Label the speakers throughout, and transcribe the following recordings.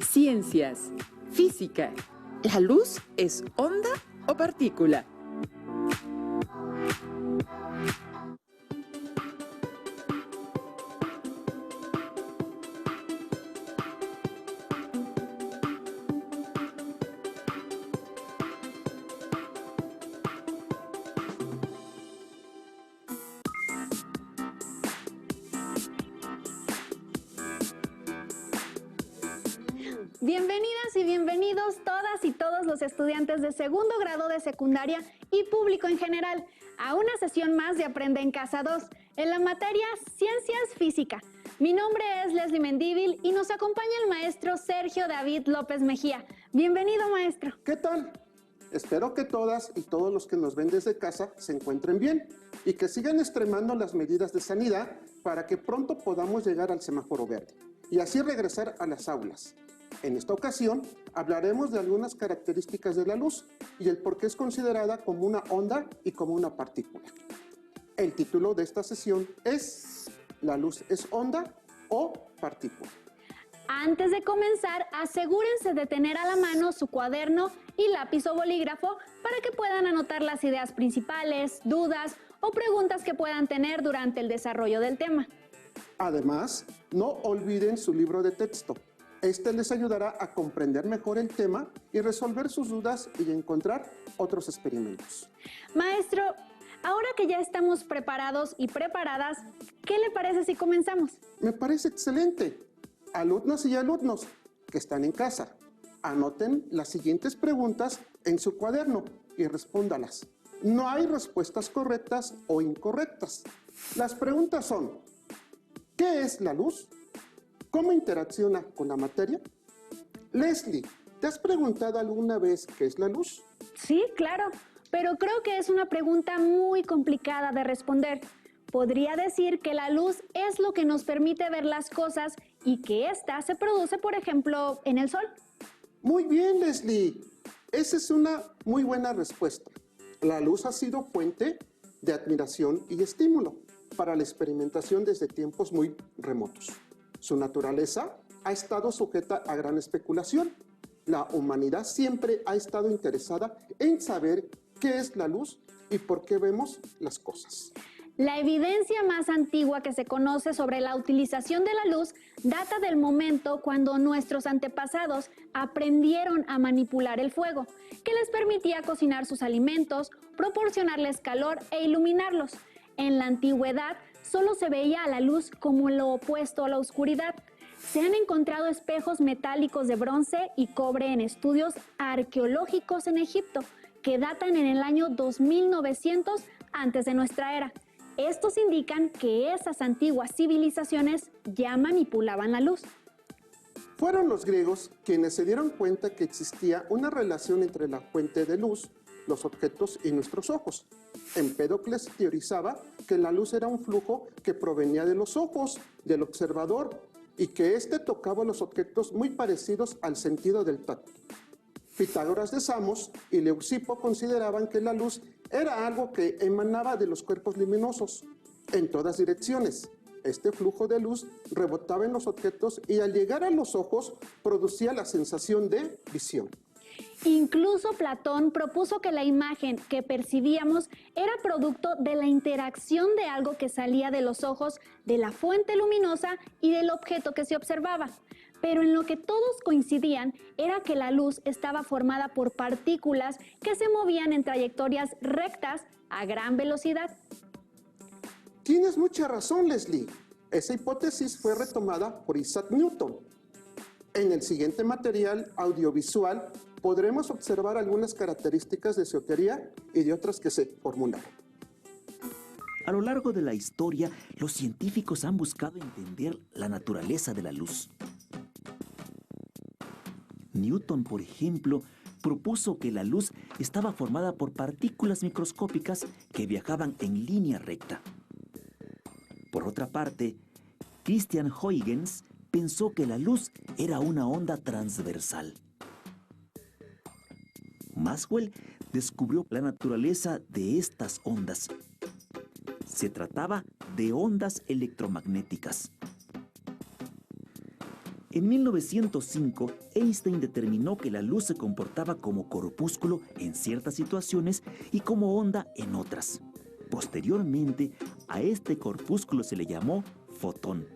Speaker 1: Ciencias. Física. ¿La luz es onda o partícula?
Speaker 2: Bienvenidas y bienvenidos todas y todos los estudiantes de segundo grado de secundaria y público en general a una sesión más de Aprende en Casa 2 en la materia Ciencias Física. Mi nombre es Leslie Mendívil y nos acompaña el maestro Sergio David López Mejía. Bienvenido, maestro.
Speaker 3: ¿Qué tal? Espero que todas y todos los que nos ven desde casa se encuentren bien y que sigan extremando las medidas de sanidad para que pronto podamos llegar al semáforo verde y así regresar a las aulas. En esta ocasión hablaremos de algunas características de la luz y el por qué es considerada como una onda y como una partícula. El título de esta sesión es ¿La luz es onda o partícula?
Speaker 2: Antes de comenzar, asegúrense de tener a la mano su cuaderno y lápiz o bolígrafo para que puedan anotar las ideas principales, dudas o preguntas que puedan tener durante el desarrollo del tema.
Speaker 3: Además, no olviden su libro de texto. Este les ayudará a comprender mejor el tema y resolver sus dudas y encontrar otros experimentos.
Speaker 2: Maestro, ahora que ya estamos preparados y preparadas, ¿qué le parece si comenzamos?
Speaker 3: Me parece excelente. Alumnas y alumnos que están en casa, anoten las siguientes preguntas en su cuaderno y respóndalas. No hay respuestas correctas o incorrectas. Las preguntas son: ¿qué es la luz? ¿Cómo interacciona con la materia? Leslie, ¿te has preguntado alguna vez qué es la luz?
Speaker 2: Sí, claro, pero creo que es una pregunta muy complicada de responder. Podría decir que la luz es lo que nos permite ver las cosas y que ésta se produce, por ejemplo, en el sol.
Speaker 3: Muy bien, Leslie. Esa es una muy buena respuesta. La luz ha sido fuente de admiración y estímulo para la experimentación desde tiempos muy remotos. Su naturaleza ha estado sujeta a gran especulación. La humanidad siempre ha estado interesada en saber qué es la luz y por qué vemos las cosas.
Speaker 2: La evidencia más antigua que se conoce sobre la utilización de la luz data del momento cuando nuestros antepasados aprendieron a manipular el fuego, que les permitía cocinar sus alimentos, proporcionarles calor e iluminarlos. En la antigüedad solo se veía a la luz como lo opuesto a la oscuridad. Se han encontrado espejos metálicos de bronce y cobre en estudios arqueológicos en Egipto, que datan en el año 2900 antes de nuestra era. Estos indican que esas antiguas civilizaciones ya manipulaban la luz.
Speaker 3: Fueron los griegos quienes se dieron cuenta que existía una relación entre la fuente de luz, los objetos y nuestros ojos. Empédocles teorizaba que la luz era un flujo que provenía de los ojos del observador y que éste tocaba los objetos muy parecidos al sentido del tacto. Pitágoras de Samos y Leucipo consideraban que la luz era algo que emanaba de los cuerpos luminosos en todas direcciones. Este flujo de luz rebotaba en los objetos y al llegar a los ojos producía la sensación de visión.
Speaker 2: Incluso Platón propuso que la imagen que percibíamos era producto de la interacción de algo que salía de los ojos, de la fuente luminosa y del objeto que se observaba. Pero en lo que todos coincidían era que la luz estaba formada por partículas que se movían en trayectorias rectas a gran velocidad.
Speaker 3: Tienes mucha razón, Leslie. Esa hipótesis fue retomada por Isaac Newton. En el siguiente material audiovisual podremos observar algunas características de su teoría y de otras que se formularon.
Speaker 4: A lo largo de la historia, los científicos han buscado entender la naturaleza de la luz. Newton, por ejemplo, propuso que la luz estaba formada por partículas microscópicas que viajaban en línea recta. Por otra parte, Christian Huygens pensó que la luz era una onda transversal. Maxwell descubrió la naturaleza de estas ondas. Se trataba de ondas electromagnéticas. En 1905, Einstein determinó que la luz se comportaba como corpúsculo en ciertas situaciones y como onda en otras. Posteriormente, a este corpúsculo se le llamó fotón.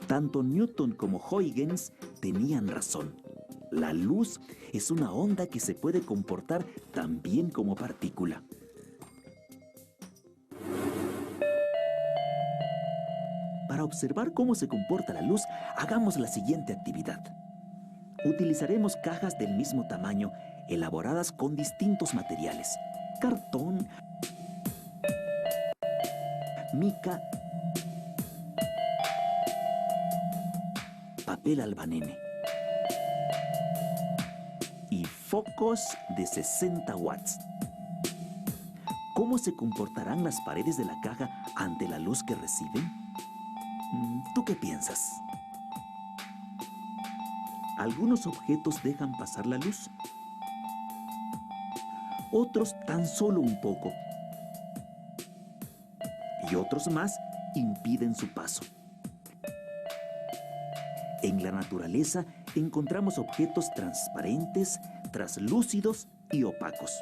Speaker 4: Tanto Newton como Huygens tenían razón. La luz es una onda que se puede comportar también como partícula. Para observar cómo se comporta la luz, hagamos la siguiente actividad. Utilizaremos cajas del mismo tamaño, elaboradas con distintos materiales: cartón, mica, papel albanene y focos de 60 watts. ¿Cómo se comportarán las paredes de la caja ante la luz que reciben? ¿Tú qué piensas? Algunos objetos dejan pasar la luz. Otros tan solo un poco. Y otros más impiden su paso. En la naturaleza encontramos objetos transparentes, translúcidos y opacos.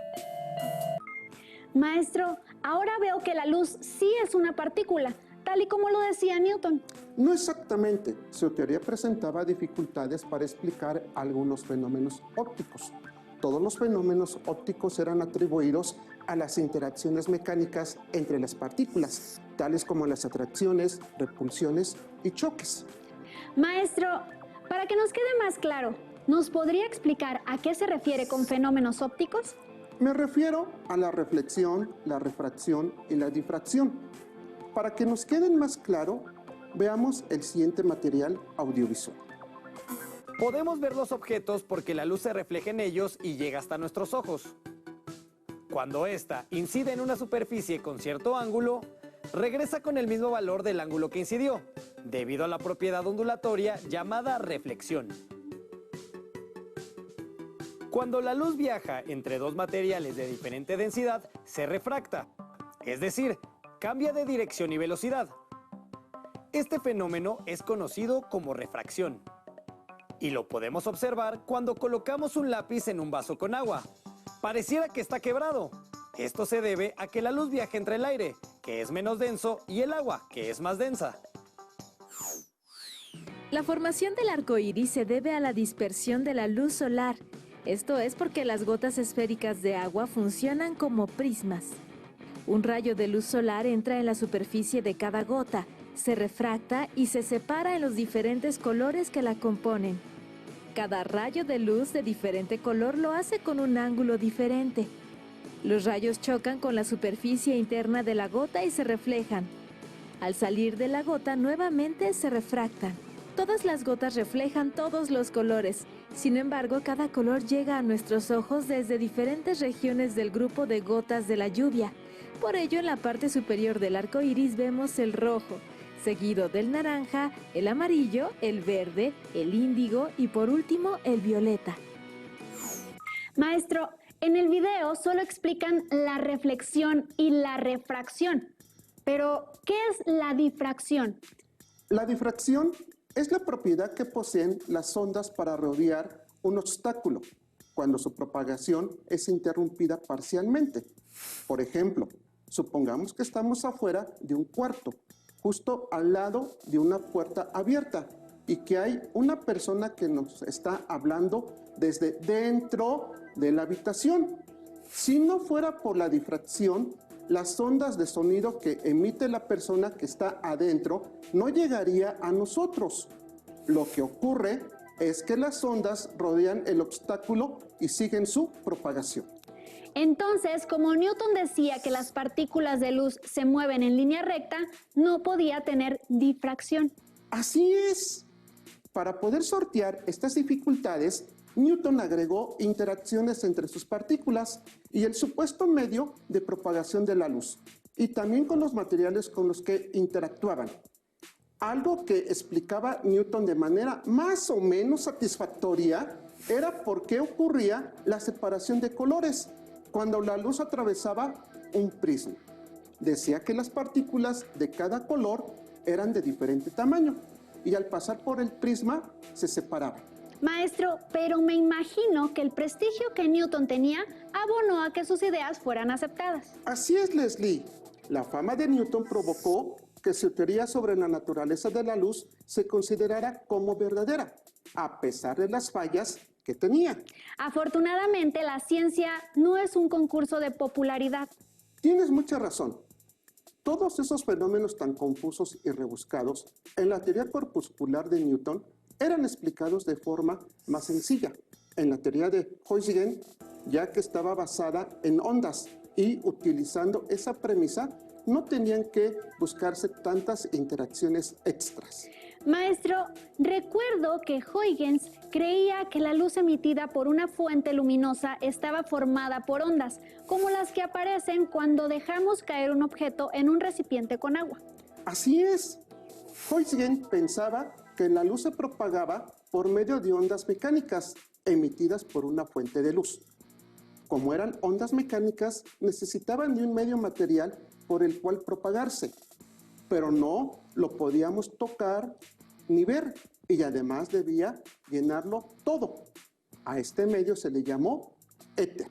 Speaker 2: Maestro, ahora veo que la luz sí es una partícula, tal y como lo decía Newton.
Speaker 3: No exactamente. Su teoría presentaba dificultades para explicar algunos fenómenos ópticos. Todos los fenómenos ópticos eran atribuidos a las interacciones mecánicas entre las partículas, tales como las atracciones, repulsiones y choques.
Speaker 2: Maestro, para que nos quede más claro, ¿nos podría explicar a qué se refiere con fenómenos ópticos?
Speaker 3: Me refiero a la reflexión, la refracción y la difracción. Para que nos queden más claro, veamos el siguiente material audiovisual.
Speaker 5: Podemos ver los objetos porque la luz se refleja en ellos y llega hasta nuestros ojos. Cuando ésta incide en una superficie con cierto ángulo, regresa con el mismo valor del ángulo que incidió, debido a la propiedad ondulatoria llamada reflexión. Cuando la luz viaja entre dos materiales de diferente densidad, se refracta, es decir, cambia de dirección y velocidad. Este fenómeno es conocido como refracción. Y lo podemos observar cuando colocamos un lápiz en un vaso con agua. Pareciera que está quebrado. Esto se debe a que la luz viaja entre el aire, que es menos denso, y el agua, que es más densa.
Speaker 6: La formación del arco iris se debe a la dispersión de la luz solar. Esto es porque las gotas esféricas de agua funcionan como prismas. Un rayo de luz solar entra en la superficie de cada gota, se refracta y se separa en los diferentes colores que la componen. Cada rayo de luz de diferente color lo hace con un ángulo diferente. Los rayos chocan con la superficie interna de la gota y se reflejan. Al salir de la gota, nuevamente se refractan. Todas las gotas reflejan todos los colores. Sin embargo, cada color llega a nuestros ojos desde diferentes regiones del grupo de gotas de la lluvia. Por ello, en la parte superior del arco iris vemos el rojo, seguido del naranja, el amarillo, el verde, el índigo y por último el violeta.
Speaker 2: Maestro, en el video solo explican la reflexión y la refracción. Pero, ¿qué es la difracción?
Speaker 3: La difracción es la propiedad que poseen las ondas para rodear un obstáculo cuando su propagación es interrumpida parcialmente. Por ejemplo, supongamos que estamos afuera de un cuarto, justo al lado de una puerta abierta, y que hay una persona que nos está hablando desde dentro de la habitación. Si no fuera por la difracción, las ondas de sonido que emite la persona que está adentro no llegaría a nosotros. Lo que ocurre es que las ondas rodean el obstáculo y siguen su propagación.
Speaker 2: Entonces, como Newton decía que las partículas de luz se mueven en línea recta, no podía tener difracción.
Speaker 3: Así es. Para poder sortear estas dificultades, Newton agregó interacciones entre sus partículas y el supuesto medio de propagación de la luz, y también con los materiales con los que interactuaban. Algo que explicaba Newton de manera más o menos satisfactoria era por qué ocurría la separación de colores cuando la luz atravesaba un prisma. Decía que las partículas de cada color eran de diferente tamaño y al pasar por el prisma se separaban.
Speaker 2: Maestro, pero me imagino que el prestigio que Newton tenía abonó a que sus ideas fueran aceptadas.
Speaker 3: Así es, Leslie. La fama de Newton provocó que su teoría sobre la naturaleza de la luz se considerara como verdadera, a pesar de las fallas que tenía.
Speaker 2: Afortunadamente, la ciencia no es un concurso de popularidad.
Speaker 3: Tienes mucha razón. Todos esos fenómenos tan confusos y rebuscados en la teoría corpuscular de Newton eran explicados de forma más sencilla en la teoría de Huygens, ya que estaba basada en ondas y utilizando esa premisa no tenían que buscarse tantas interacciones extras.
Speaker 2: Maestro, recuerdo que Huygens creía que la luz emitida por una fuente luminosa estaba formada por ondas, como las que aparecen cuando dejamos caer un objeto en un recipiente con agua.
Speaker 3: Así es. Huygens pensaba que la luz se propagaba por medio de ondas mecánicas emitidas por una fuente de luz. Como eran ondas mecánicas, necesitaban de un medio material por el cual propagarse, pero no lo podíamos tocar ni ver, y además debía llenarlo todo. A este medio se le llamó éter.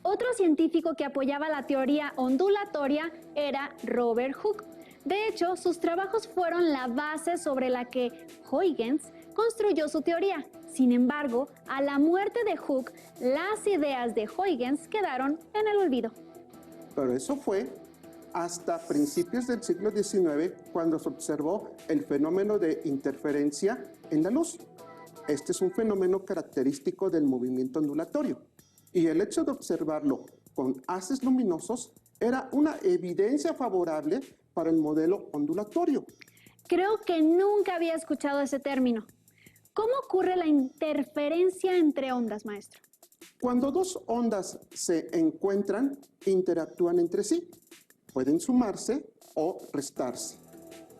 Speaker 2: Otro científico que apoyaba la teoría ondulatoria era Robert Hooke. De hecho, sus trabajos fueron la base sobre la que Huygens construyó su teoría. Sin embargo, a la muerte de Hooke, las ideas de Huygens quedaron en el olvido.
Speaker 3: Pero eso fue hasta principios del siglo XIX cuando se observó el fenómeno de interferencia en la luz. Este es un fenómeno característico del movimiento ondulatorio y el hecho de observarlo con haces luminosos era una evidencia favorable para el modelo ondulatorio.
Speaker 2: Creo que nunca había escuchado ese término. ¿Cómo ocurre la interferencia entre ondas, maestro?
Speaker 3: Cuando dos ondas se encuentran, interactúan entre sí. Pueden sumarse o restarse.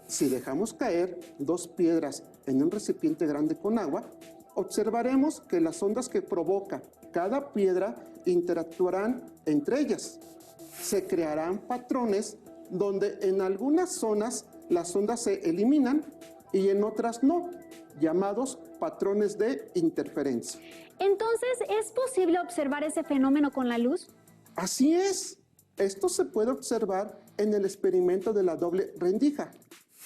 Speaker 3: Si dejamos caer dos piedras en un recipiente grande con agua, observaremos que las ondas que provoca cada piedra interactuarán entre ellas. Se crearán patrones donde en algunas zonas las ondas se eliminan y en otras no, llamados patrones de interferencia.
Speaker 2: Entonces, ¿es posible observar ese fenómeno con la luz?
Speaker 3: Así es. Esto se puede observar en el experimento de la doble rendija.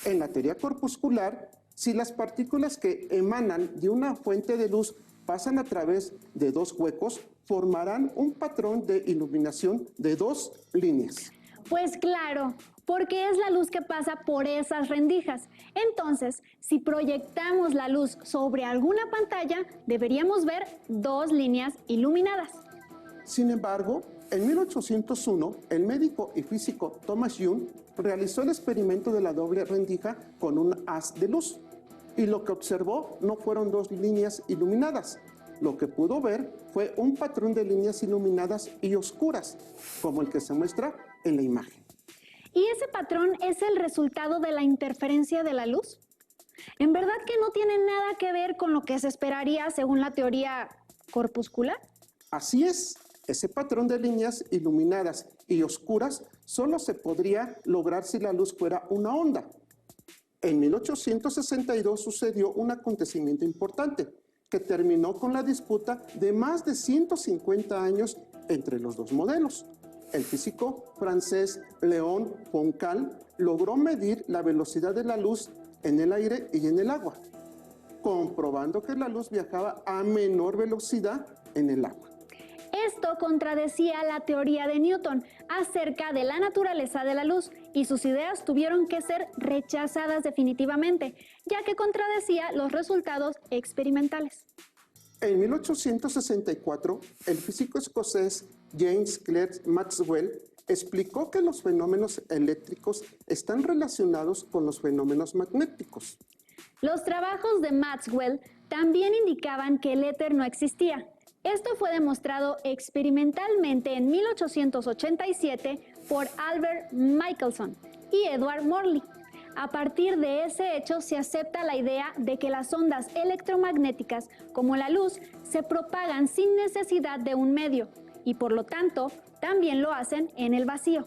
Speaker 3: En la teoría corpuscular, si las partículas que emanan de una fuente de luz pasan a través de dos huecos, formarán un patrón de iluminación de dos líneas.
Speaker 2: Pues claro, porque es la luz que pasa por esas rendijas. Entonces, si proyectamos la luz sobre alguna pantalla, deberíamos ver dos líneas iluminadas.
Speaker 3: Sin embargo, en 1801, el médico y físico Thomas Young realizó el experimento de la doble rendija con un haz de luz. Y lo que observó no fueron dos líneas iluminadas. Lo que pudo ver fue un patrón de líneas iluminadas y oscuras, como el que se muestra en la imagen.
Speaker 2: ¿Y ese patrón es el resultado de la interferencia de la luz? ¿En verdad que no tiene nada que ver con lo que se esperaría según la teoría corpuscular?
Speaker 3: Así es. Ese patrón de líneas iluminadas y oscuras solo se podría lograr si la luz fuera una onda. En 1862 sucedió un acontecimiento importante que terminó con la disputa de más de 150 años entre los dos modelos. El físico francés Léon Foncal logró medir la velocidad de la luz en el aire y en el agua, comprobando que la luz viajaba a menor velocidad en el agua.
Speaker 2: Esto contradecía la teoría de Newton acerca de la naturaleza de la luz y sus ideas tuvieron que ser rechazadas definitivamente, ya que contradecía los resultados experimentales.
Speaker 3: En 1864, el físico escocés James Clerk Maxwell explicó que los fenómenos eléctricos están relacionados con los fenómenos magnéticos.
Speaker 2: Los trabajos de Maxwell también indicaban que el éter no existía. Esto fue demostrado experimentalmente en 1887 por Albert Michelson y Edward Morley. A partir de ese hecho se acepta la idea de que las ondas electromagnéticas, como la luz, se propagan sin necesidad de un medio y por lo tanto también lo hacen en el vacío.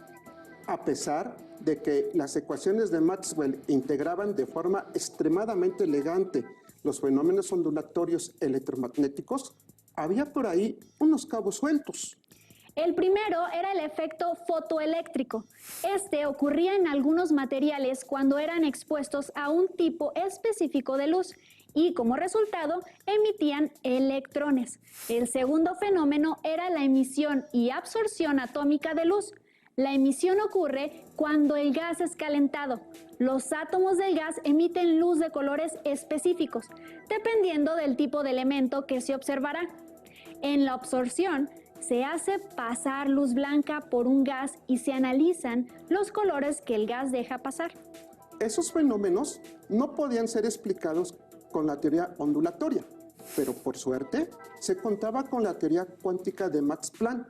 Speaker 3: A pesar de que las ecuaciones de Maxwell integraban de forma extremadamente elegante los fenómenos ondulatorios electromagnéticos, había por ahí unos cabos sueltos.
Speaker 2: El primero era el efecto fotoeléctrico. Este ocurría en algunos materiales cuando eran expuestos a un tipo específico de luz y como resultado emitían electrones. El segundo fenómeno era la emisión y absorción atómica de luz. La emisión ocurre cuando el gas es calentado. Los átomos del gas emiten luz de colores específicos, dependiendo del tipo de elemento que se observará. En la absorción, se hace pasar luz blanca por un gas y se analizan los colores que el gas deja pasar.
Speaker 3: Esos fenómenos no podían ser explicados con la teoría ondulatoria, pero por suerte se contaba con la teoría cuántica de Max Planck.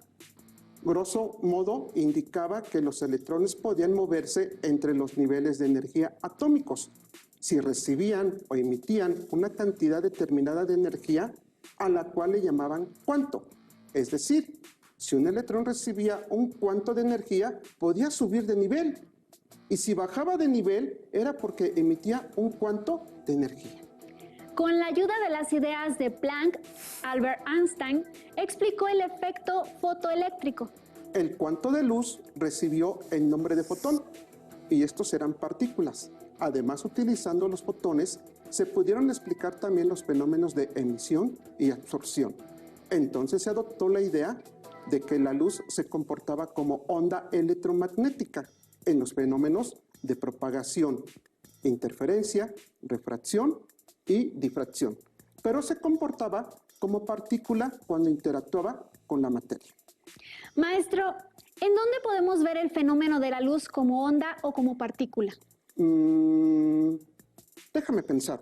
Speaker 3: Grosso modo, indicaba que los electrones podían moverse entre los niveles de energía atómicos si recibían o emitían una cantidad determinada de energía a la cual le llamaban cuanto. Es decir, si un electrón recibía un cuanto de energía, podía subir de nivel. Y si bajaba de nivel, era porque emitía un cuanto de energía.
Speaker 2: Con la ayuda de las ideas de Planck, Albert Einstein explicó el efecto fotoeléctrico.
Speaker 3: El cuanto de luz recibió el nombre de fotón, y estos eran partículas. Además, utilizando los fotones, se pudieron explicar también los fenómenos de emisión y absorción. Entonces se adoptó la idea de que la luz se comportaba como onda electromagnética en los fenómenos de propagación, interferencia, refracción y difracción, pero se comportaba como partícula cuando interactuaba con la materia.
Speaker 2: Maestro, ¿en dónde podemos ver el fenómeno de la luz como onda o como partícula?
Speaker 3: Déjame pensar.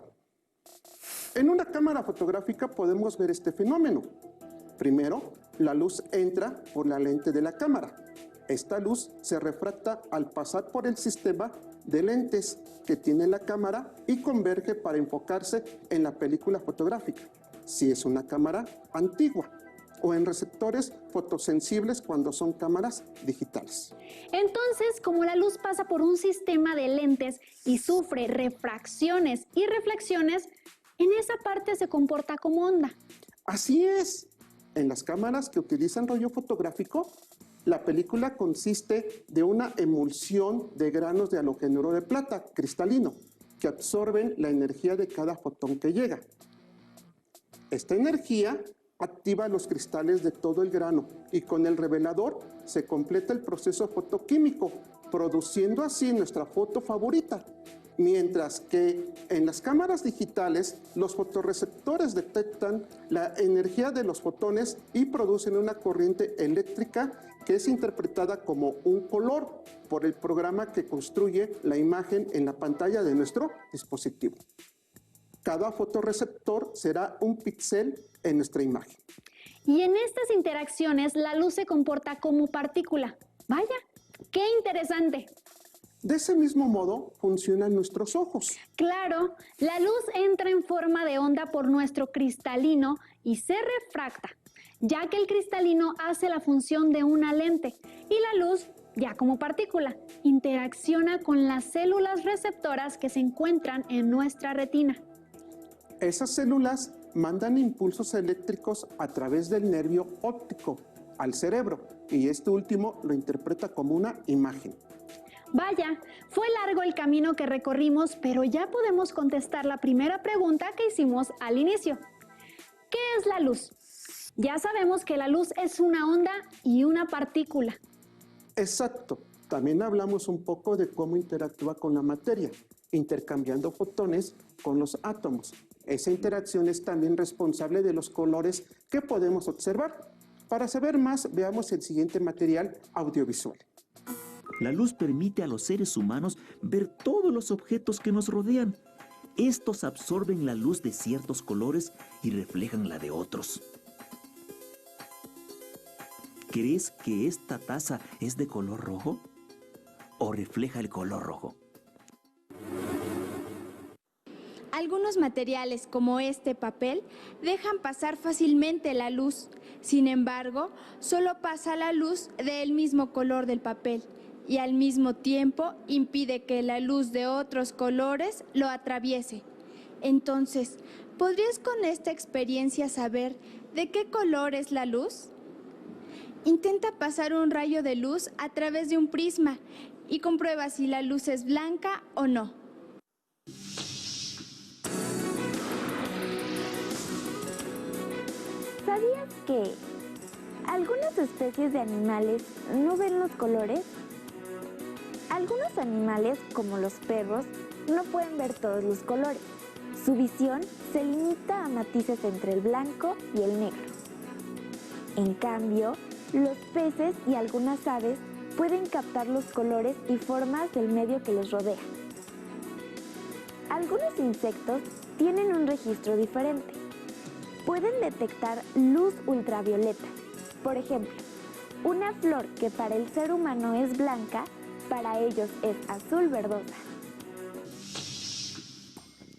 Speaker 3: En una cámara fotográfica podemos ver este fenómeno. Primero, la luz entra por la lente de la cámara. Esta luz se refracta al pasar por el sistema de lentes que tiene la cámara y converge para enfocarse en la película fotográfica, si es una cámara antigua, o en receptores fotosensibles cuando son cámaras digitales.
Speaker 2: Entonces, como la luz pasa por un sistema de lentes y sufre refracciones y reflexiones, en esa parte se comporta como onda.
Speaker 3: Así es. En las cámaras que utilizan rollo fotográfico, la película consiste de una emulsión de granos de halogénuro de plata cristalino que absorben la energía de cada fotón que llega. Esta energía activa los cristales de todo el grano y con el revelador se completa el proceso fotoquímico, produciendo así nuestra foto favorita. Mientras que en las cámaras digitales los fotorreceptores detectan la energía de los fotones y producen una corriente eléctrica que es interpretada como un color por el programa que construye la imagen en la pantalla de nuestro dispositivo. Cada fotorreceptor será un píxel en nuestra imagen.
Speaker 2: Y en estas interacciones la luz se comporta como partícula. Vaya, qué interesante.
Speaker 3: De ese mismo modo funcionan nuestros ojos.
Speaker 2: Claro, la luz entra en forma de onda por nuestro cristalino y se refracta, ya que el cristalino hace la función de una lente y la luz, ya como partícula, interacciona con las células receptoras que se encuentran en nuestra retina.
Speaker 3: Esas células mandan impulsos eléctricos a través del nervio óptico al cerebro y este último lo interpreta como una imagen.
Speaker 2: Vaya, fue largo el camino que recorrimos, pero ya podemos contestar la primera pregunta que hicimos al inicio. ¿Qué es la luz? Ya sabemos que la luz es una onda y una partícula.
Speaker 3: Exacto. También hablamos un poco de cómo interactúa con la materia, intercambiando fotones con los átomos. Esa interacción es también responsable de los colores que podemos observar. Para saber más, veamos el siguiente material audiovisual.
Speaker 4: La luz permite a los seres humanos ver todos los objetos que nos rodean. Estos absorben la luz de ciertos colores y reflejan la de otros. ¿Crees que esta taza es de color rojo? ¿O refleja el color rojo?
Speaker 7: Algunos materiales, como este papel, dejan pasar fácilmente la luz. Sin embargo, solo pasa la luz del mismo color del papel. y al mismo tiempo impide que la luz de otros colores lo atraviese. Entonces, ¿podrías con esta experiencia saber de qué color es la luz? Intenta pasar un rayo de luz a través de un prisma y comprueba si la luz es blanca o no.
Speaker 8: ¿Sabías que algunas especies de animales no ven los colores? Algunos animales, como los perros, no pueden ver todos los colores. Su visión se limita a matices entre el blanco y el negro. En cambio, los peces y algunas aves pueden captar los colores y formas del medio que les rodea. Algunos insectos tienen un registro diferente. Pueden detectar luz ultravioleta. Por ejemplo, una flor que para el ser humano es blanca, para ellos es azul verdosa.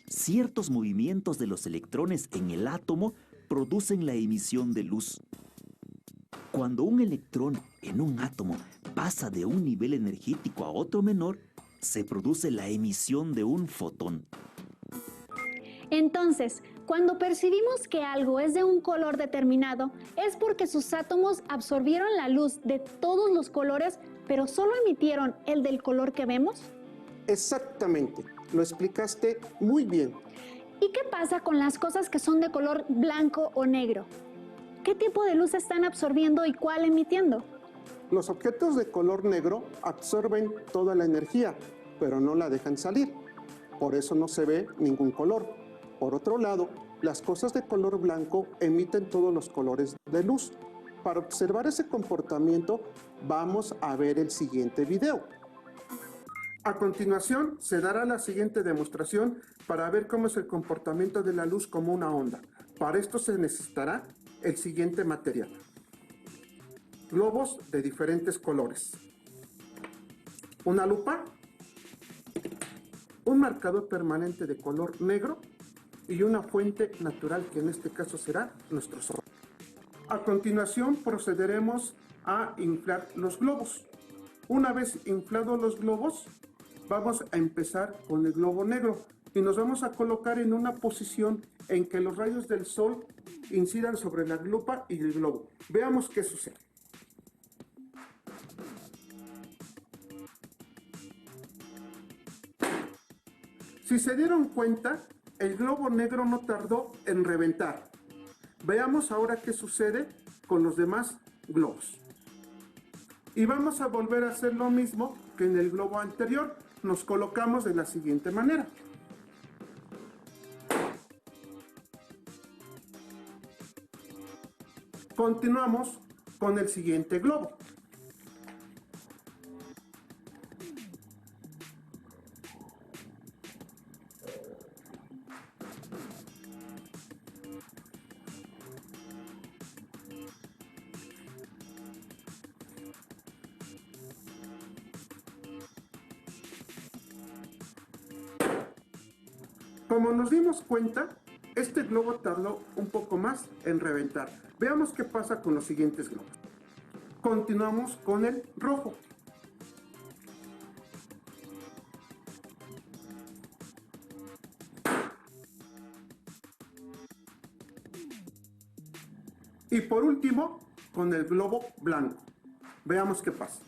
Speaker 4: Ciertos movimientos de los electrones en el átomo producen la emisión de luz. Cuando un electrón en un átomo pasa de un nivel energético a otro menor, se produce la emisión de un fotón.
Speaker 2: Entonces, cuando percibimos que algo es de un color determinado, es porque sus átomos absorbieron la luz de todos los colores, pero solo emitieron el del color que vemos.
Speaker 3: Exactamente, lo explicaste muy bien.
Speaker 2: ¿Y qué pasa con las cosas que son de color blanco o negro? ¿Qué tipo de luz están absorbiendo y cuál emitiendo?
Speaker 3: Los objetos de color negro absorben toda la energía, pero no la dejan salir. Por eso no se ve ningún color. Por otro lado, las cosas de color blanco emiten todos los colores de luz. Para observar ese comportamiento, vamos a ver el siguiente video. A continuación, se dará la siguiente demostración para ver cómo es el comportamiento de la luz como una onda. Para esto se necesitará el siguiente material. Globos de diferentes colores. Una lupa. Un marcador permanente de color negro y una fuente natural que en este caso será nuestro sol. A continuación procederemos a inflar los globos. Una vez inflados los globos, vamos a empezar con el globo negro y nos vamos a colocar en una posición en que los rayos del sol incidan sobre la lupa y el globo. Veamos qué sucede. Si se dieron cuenta, el globo negro no tardó en reventar. Veamos ahora qué sucede con los demás globos. Y vamos a volver a hacer lo mismo que en el globo anterior. Nos colocamos de la siguiente manera. Continuamos con el siguiente globo. Como nos dimos cuenta, este globo tardó un poco más en reventar. Veamos qué pasa con los siguientes globos. Continuamos con el rojo. Y por último, con el globo blanco. Veamos qué pasa.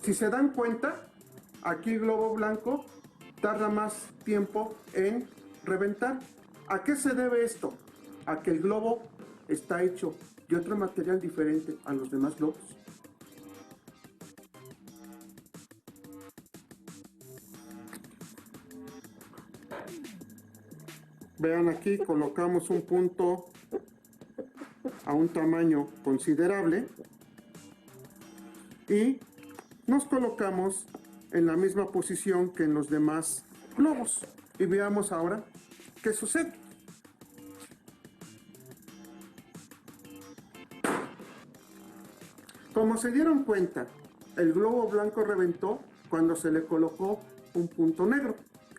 Speaker 3: Si se dan cuenta, aquí el globo blanco tarda más tiempo en reventar. ¿A qué se debe esto? A que el globo está hecho de otro material diferente a los demás globos. Vean aquí, colocamos un punto a un tamaño considerable y nos colocamos en la misma posición que en los demás globos. Y veamos ahora qué sucede. Como se dieron cuenta, el globo blanco reventó cuando se le colocó un punto negro.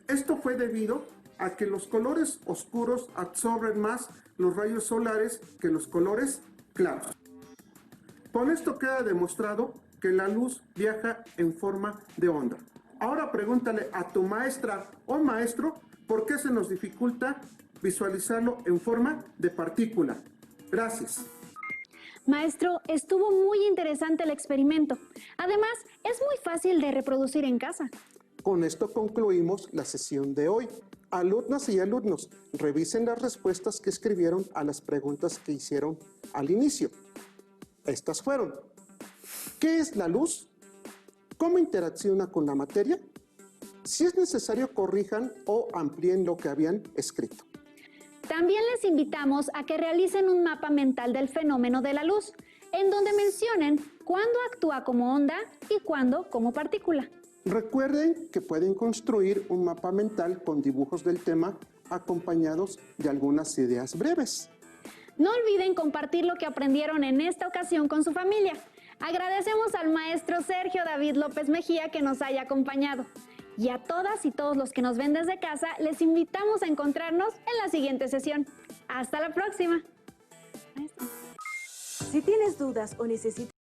Speaker 3: Esto fue debido a que los colores oscuros absorben más los rayos solares que los colores claros. Con esto queda demostrado que la luz viaja en forma de onda. Ahora pregúntale a tu maestra o maestro por qué se nos dificulta visualizarlo en forma de partícula. Gracias.
Speaker 2: Maestro, estuvo muy interesante el experimento. Además, es muy fácil de reproducir en casa.
Speaker 3: Con esto concluimos la sesión de hoy. Alumnas y alumnos, revisen las respuestas que escribieron a las preguntas que hicieron al inicio. Estas fueron: ¿qué es la luz? ¿Cómo interacciona con la materia? Si es necesario, corrijan o amplíen lo que habían escrito.
Speaker 2: También les invitamos a que realicen un mapa mental del fenómeno de la luz, en donde mencionen cuándo actúa como onda y cuándo como partícula.
Speaker 3: Recuerden que pueden construir un mapa mental con dibujos del tema acompañados de algunas ideas breves.
Speaker 2: No olviden compartir lo que aprendieron en esta ocasión con su familia. Agradecemos al maestro Sergio David López Mejía que nos haya acompañado. Y a todas y todos los que nos ven desde casa, les invitamos a encontrarnos en la siguiente sesión. ¡Hasta la próxima!
Speaker 9: Si tienes dudas o necesitas